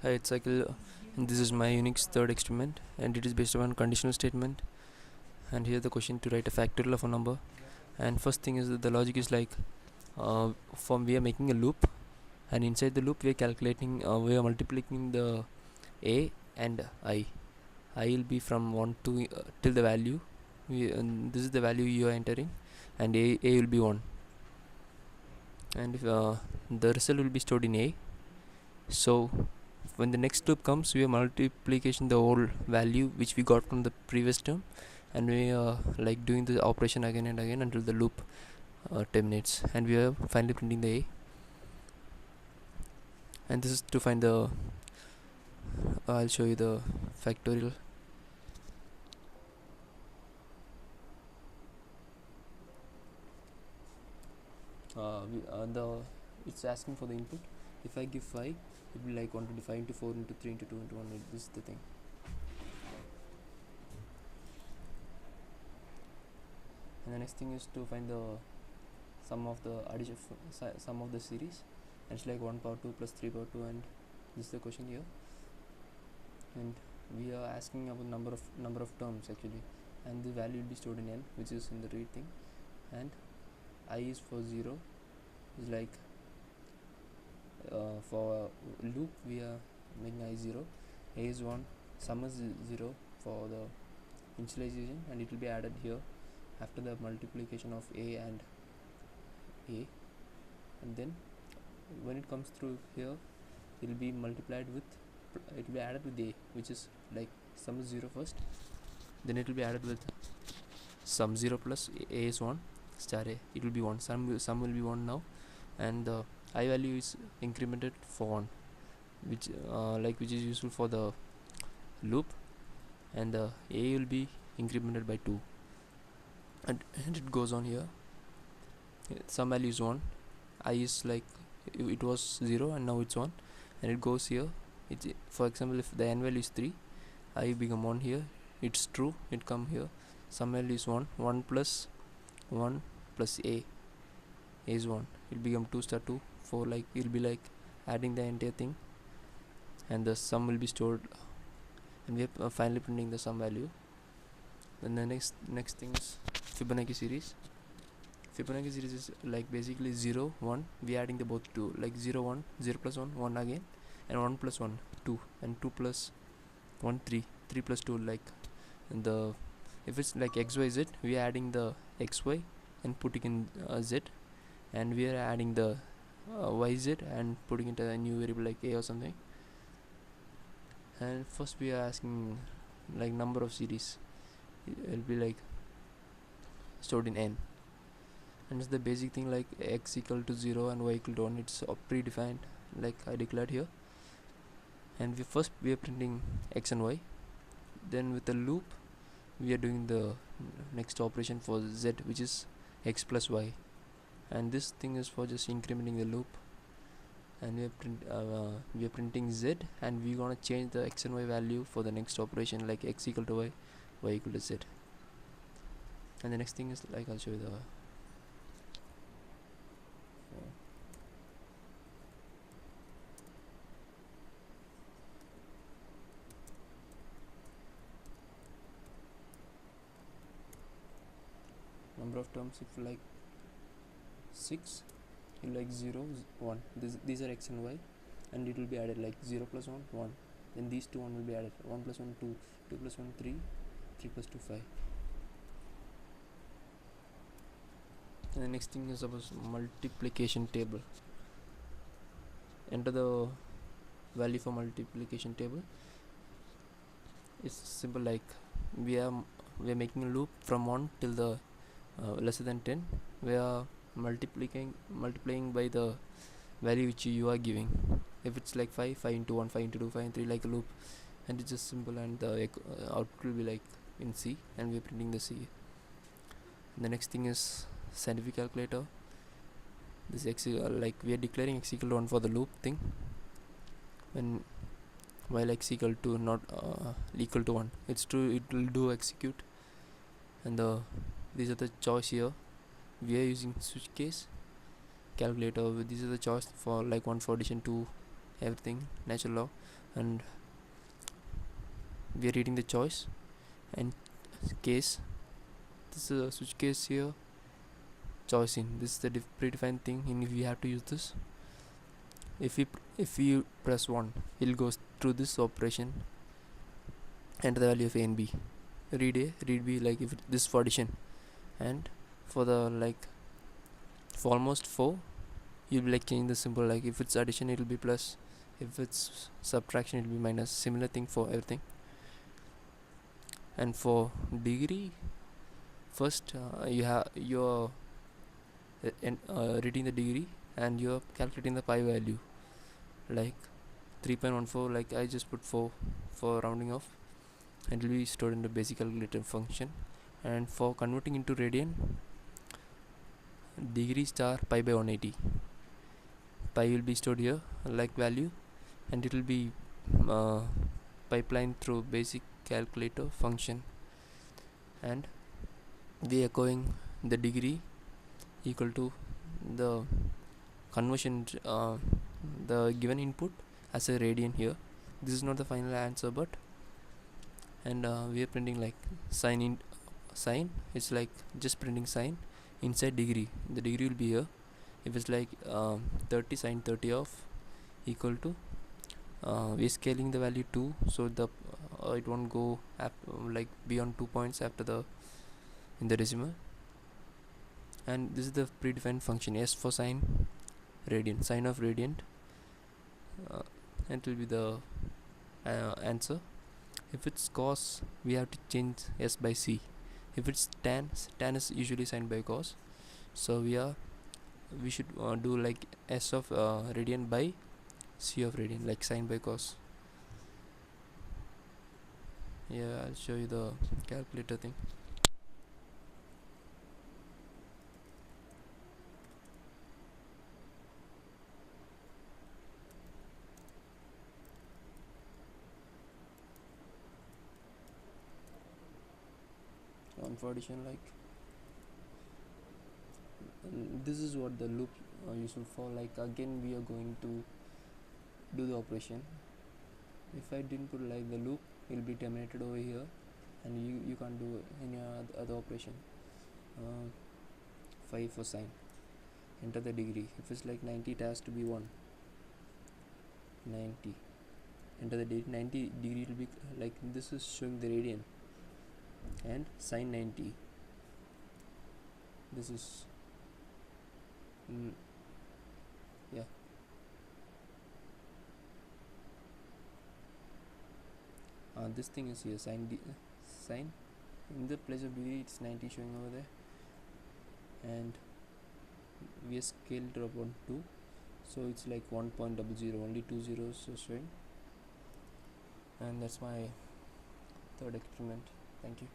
Hi, it's Cycle, and this is my Unix third experiment, and it is based on conditional statement. And here the question to write a factorial of a number. And first thing is that the logic is like, from we are making a loop, and inside the loop we are calculating, we are multiplying the a and I. I will be from 1 to till the value. And this is the value you are entering, and a will be 1. And if, the result will be stored in a. So when the next loop comes, we are multiplication the whole value which we got from the previous term, and we are like doing the operation again and again until the loop terminates, and we are finally printing the a. And this is to find the I'll show you the factorial. The it's asking for the input. If I give 5, it will be like 125 into 4 into 3 into 2 into 1. This is the thing. And the next thing is to find the sum of the addition, sum of the series, and it's like 1 power 2 plus 3 power 2, and this is the question here. And we are asking about number of terms actually, and the value will be stored in n, which is in the read thing. And I is for 0 is like, for loop we are making I 0, a is 1, sum is 0 for the initialization, and it will be added here after the multiplication of a and a. And then when it comes through here, it will be multiplied with, it will be added with a, which is like sum is 0 first, then it will be added with sum 0 plus a is 1 star a, it will be 1, sum will be 1 now, and the I value is incremented for 1, which is useful for the loop, and the a will be incremented by 2, and it goes on here. Some value is 1, I is like, it was 0 and now it's 1, and it goes here. For example, if the n value is 3, I become 1 here, it's true, it come here. Some value is 1, 1 plus a is 1, it become 2 star 2 4, like it will be like adding the entire thing, and the sum will be stored, and we are finally printing the sum value. Then the next thing is Fibonacci series. Fibonacci series is like basically 0 1, we adding the both two, like 0 1, 0 plus 1 1 again, and 1 plus 1 2, and 2 plus 1 3, 3 plus 2, like, and the if it's like xyz, we are adding the xy and putting in z, and we are adding the yz and putting it a new variable like a or something. And first we are asking like number of series, it will be like stored in n, and it's the basic thing like x equal to 0 and y equal to 1, it's predefined like I declared here. And we are printing x and y, then with the loop we are doing the next operation for z, which is x plus y, and this thing is for just incrementing the loop. And we are printing z, and we gonna change the x and y value for the next operation, like x equal to y, y equal to z. And the next thing is like, I'll show you the number of terms. If like 6, you like 0 1, these are x and y, and it will be added like 0 plus 1 1, then these two 1 will be added, 1 plus 1 2, 2 plus 1 3, 3 plus 2 5. And the next thing is about multiplication table. Enter the value for multiplication table. It's simple, like we are making a loop from 1 till the lesser than 10. We are multiplying by the value which you are giving. If it's like 5 into 1, 5 into 2, 5 into 3, like a loop, and it's just simple, and the output will be like in C, and we're printing the C. And the next thing is scientific calculator. This x like we are declaring x equal to 1 for the loop thing, when while x equal to not equal to 1, it's true, it will do execute. And these are the choice here. We are using switch case calculator. These are the choice for like 1 for addition, 2 everything natural log, and we are reading the choice and case. This is a switch case here, choice in. This is the predefined thing in if we have to use this. If we press 1, it goes through this operation, enter the value of a and b, read a, read b, like if this for addition, and for the like for almost 4, you'll be like changing the symbol, like if it's addition it will be plus, if it's subtraction it will be minus, similar thing for everything. And for degree, first you have your reading the degree, and you're calculating the pi value, like 3.14, like I just put 4 for rounding off, and it will be stored in the basic calculator function. And for converting into radian, degree star pi by 180, pi will be stored here like value, and it will be pipeline through basic calculator function, and we are echoing the degree equal to the conversion, the given input as a radian here. This is not the final answer, but and we are printing like sine, it's like just printing sine inside degree. The degree will be here. If it's like 30 sine 30 of equal to, we are scaling the value 2, so the it won't go like beyond 2 points after the in the decimal. And this is the predefined function s for sine radian, sine of radiant, and it will be the answer. If it's cos, we have to change s by c. If it's tan, tan is usually sine by cos, so we should do like s of radian by c of radian, like sine by cos. Yeah, I'll show you the calculator thing. On for addition, like this is what the loop useful for. Like again we are going to do the operation. If I didn't put like the loop, it will be terminated over here, and you can't do any other operation. 5 for sine, enter the degree. If it's like 90, it has to be 1. 90, enter the degree. 90 degree will be like this is showing the radian, and sine 90, this is yeah, this thing is here, sine in the place of degree it's 90 showing over there, and we have scaled it upon 2, so it's like 1.00, only 2 zeros are showing. And that's my third experiment. Thank you.